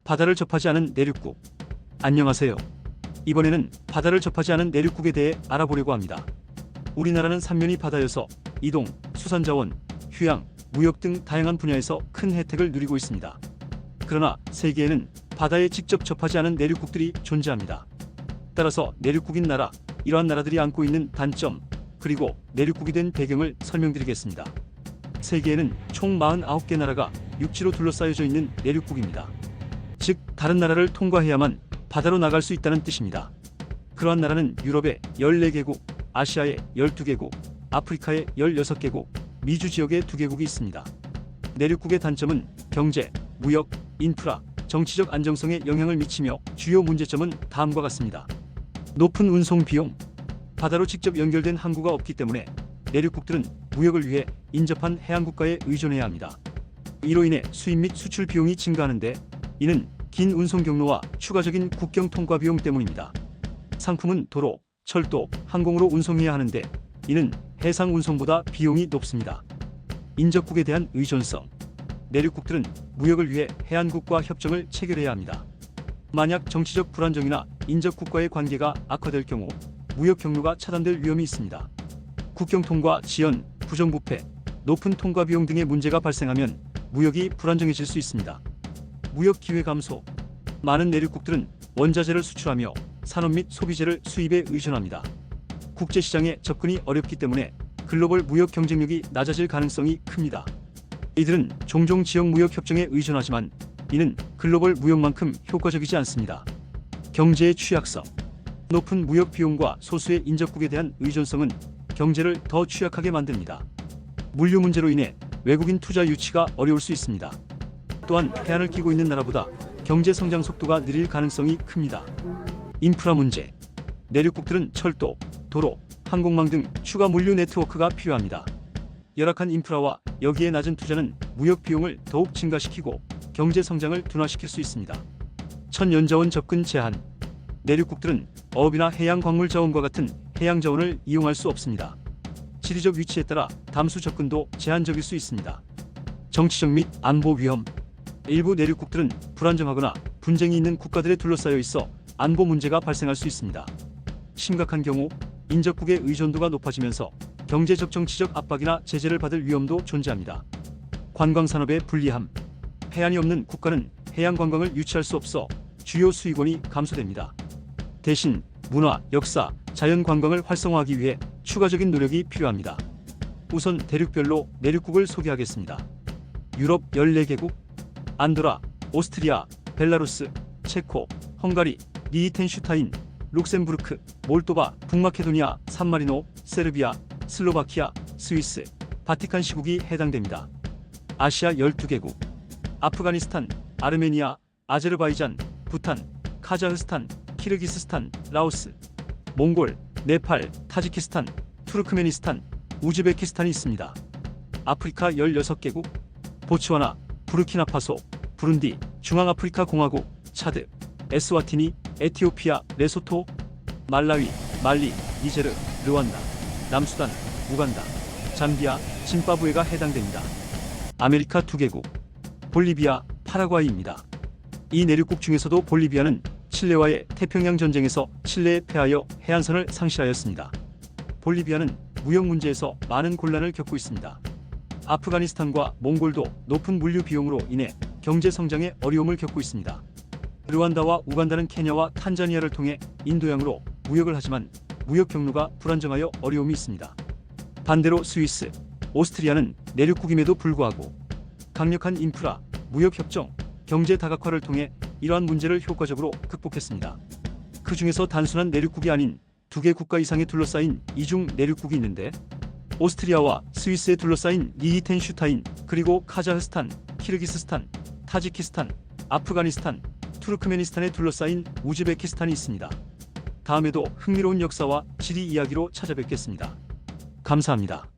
바다를 접하지 않은 내륙국. 안녕하세요. 이번에는 바다를 접하지 않은 내륙국에 대해 알아보려고 합니다. 우리나라는 삼면이 바다여서 이동, 수산자원, 휴양, 무역 등 다양한 분야에서 큰 혜택을 누리고 있습니다. 그러나 세계에는 바다에 직접 접하지 않은 내륙국들이 존재합니다. 따라서 내륙국인 나라, 이러한 나라들이 안고 있는 단점, 그리고 내륙국이 된 배경을 설명드리겠습니다. 세계에는 총 49개 나라가 육지로 둘러싸여져 있는 내륙국입니다. 즉, 다른 나라를 통과해야만 바다로 나갈 수 있다는 뜻입니다. 그러한 나라는 유럽의 14개국, 아시아의 12개국, 아프리카의 16개국, 미주 지역의 2개국이 있습니다. 내륙국의 단점은 경제, 무역, 인프라, 정치적 안정성에 영향을 미치며 주요 문제점은 다음과 같습니다. 높은 운송 비용. 바다로 직접 연결된 항구가 없기 때문에 내륙국들은 무역을 위해 인접한 해안국가에 의존해야 합니다. 이로 인해 수입 및 수출 비용이 증가하는데, 이는 긴 운송 경로와 추가적인 국경 통과 비용 때문입니다. 상품은 도로, 철도, 항공으로 운송해야 하는데, 이는 해상 운송보다 비용이 높습니다. 인접국에 대한 의존성. 내륙국들은 무역을 위해 해안국과 협정을 체결해야 합니다. 만약 정치적 불안정이나 인접국과의 관계가 악화될 경우 무역 경로가 차단될 위험이 있습니다. 국경 통과 지연, 부정부패, 높은 통과 비용 등의 문제가 발생하면 무역이 불안정해질 수 있습니다. 무역 기회 감소. 많은 내륙국들은 원자재를 수출하며 산업 및 소비재를 수입에 의존합니다. 국제시장에 접근이 어렵기 때문에 글로벌 무역 경쟁력이 낮아질 가능성이 큽니다. 이들은 종종 지역 무역 협정에 의존하지만 이는 글로벌 무역만큼 효과적이지 않습니다. 경제의 취약성. 높은 무역 비용과 소수의 인접국에 대한 의존성은 경제를 더 취약하게 만듭니다. 물류 문제로 인해 외국인 투자 유치가 어려울 수 있습니다. 또한 해안을 끼고 있는 나라보다 경제 성장 속도가 느릴 가능성이 큽니다. 인프라 문제. 내륙국들은 철도, 도로, 항공망 등 추가 물류 네트워크가 필요합니다. 열악한 인프라와 여기에 낮은 투자는 무역 비용을 더욱 증가시키고 경제 성장을 둔화시킬 수 있습니다. 천연자원 접근 제한. 내륙국들은 어업이나 해양 광물 자원과 같은 해양 자원을 이용할 수 없습니다. 지리적 위치에 따라 담수 접근도 제한적일 수 있습니다. 정치적 및 안보 위험. 일부 내륙국들은 불안정하거나 분쟁이 있는 국가들에 둘러싸여 있어 안보 문제가 발생할 수 있습니다. 심각한 경우 인접국의 의존도가 높아지면서 경제적 정치적 압박이나 제재를 받을 위험도 존재합니다. 관광산업의 불리함. 해안이 없는 국가는 해양 관광을 유치할 수 없어 주요 수익원이 감소됩니다. 대신 문화, 역사, 자연 관광을 활성화하기 위해 추가적인 노력이 필요합니다. 우선 대륙별로 내륙국을 소개하겠습니다. 유럽 14개국, 안도라, 오스트리아, 벨라루스, 체코, 헝가리, 리히텐슈타인, 룩셈부르크, 몰도바, 북마케도니아, 산마리노, 세르비아, 슬로바키아, 스위스, 바티칸 시국이 해당됩니다. 아시아 12개국, 아프가니스탄, 아르메니아, 아제르바이잔, 부탄, 카자흐스탄, 키르기스스탄, 라오스, 몽골, 네팔, 타지키스탄, 투르크메니스탄, 우즈베키스탄이 있습니다. 아프리카 16개국, 보츠와나, 부르키나파소, 부룬디, 중앙아프리카 공화국, 차드, 에스와티니, 에티오피아, 레소토, 말라위, 말리, 니제르, 르완다, 남수단, 우간다, 잠비아, 짐바브웨가 해당됩니다. 아메리카 2개국, 볼리비아, 파라과이입니다. 이 내륙국 중에서도 볼리비아는 칠레와의 태평양 전쟁에서 칠레에 패하여 해안선을 상실하였습니다. 볼리비아는 무역 문제에서 많은 곤란을 겪고 있습니다. 아프가니스탄과 몽골도 높은 물류 비용으로 인해 경제 성장에 어려움을 겪고 있습니다. 르완다와 우간다는 케냐와 탄자니아를 통해 인도양으로 무역을 하지만 무역 경로가 불안정하여 어려움이 있습니다. 반대로 스위스, 오스트리아는 내륙국임에도 불구하고 강력한 인프라, 무역 협정, 경제 다각화를 통해 이러한 문제를 효과적으로 극복했습니다. 그 중에서 단순한 내륙국이 아닌 2개 국가 이상에 둘러싸인 이중 내륙국이 있는데, 오스트리아와 스위스에 둘러싸인 리히텐슈타인, 그리고 카자흐스탄, 키르기스스탄, 타지키스탄, 아프가니스탄, 투르크메니스탄에 둘러싸인 우즈베키스탄이 있습니다. 다음에도 흥미로운 역사와 지리 이야기로 찾아뵙겠습니다. 감사합니다.